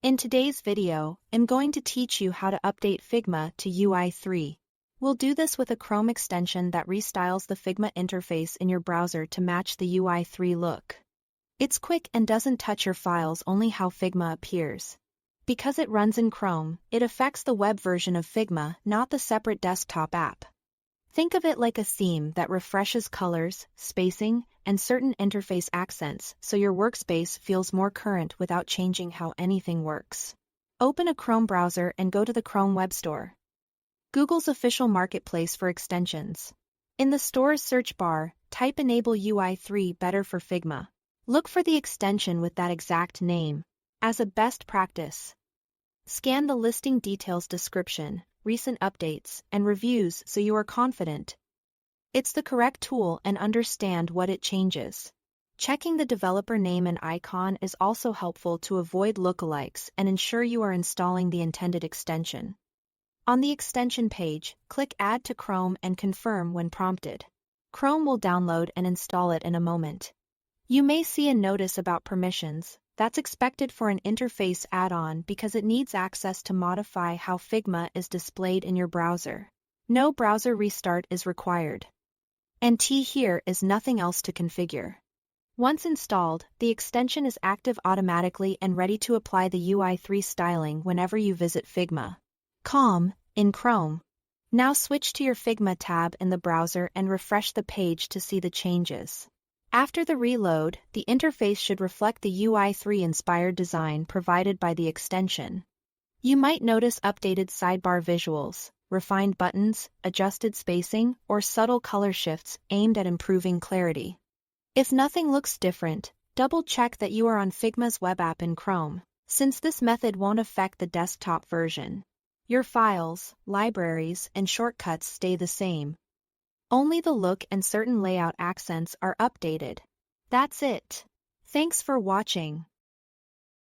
In today's video, I'm going to teach you how to update Figma to UI3. We'll do this with a Chrome extension that restyles the Figma interface in your browser to match the UI3 look. It's quick and doesn't touch your files, only how Figma appears. Because it runs in Chrome, it affects the web version of Figma, not the separate desktop app. Think of it like a theme that refreshes colors, spacing, and certain interface accents so your workspace feels more current without changing how anything works. Open a Chrome browser and go to the Chrome Web Store. Google's official marketplace for extensions. In the store's search bar, type Enable UI3 Better for Figma. Look for the extension with that exact name. As a best practice, scan the listing details description, recent updates, and reviews so you are confident it's the correct tool and understand what it changes. Checking the developer name and icon is also helpful to avoid lookalikes and ensure you are installing the intended extension. On the extension page, click Add to Chrome and confirm when prompted. Chrome will download and install it in a moment. You may see a notice about permissions. That's expected for an interface add-on because it needs access to modify how Figma is displayed in your browser. No browser restart is required. And here is nothing else to configure. Once installed, the extension is active automatically and ready to apply the UI3 styling whenever you visit Figma. In Chrome. Now switch to your Figma tab in the browser and refresh the page to see the changes. After the reload, the interface should reflect the UI3-inspired design provided by the extension. You might notice updated sidebar visuals, refined buttons, adjusted spacing, or subtle color shifts aimed at improving clarity. If nothing looks different, double-check that you are on Figma's web app in Chrome, since this method won't affect the desktop version. Your files, libraries, and shortcuts stay the same. Only the look and certain layout accents are updated. That's it. Thanks for watching.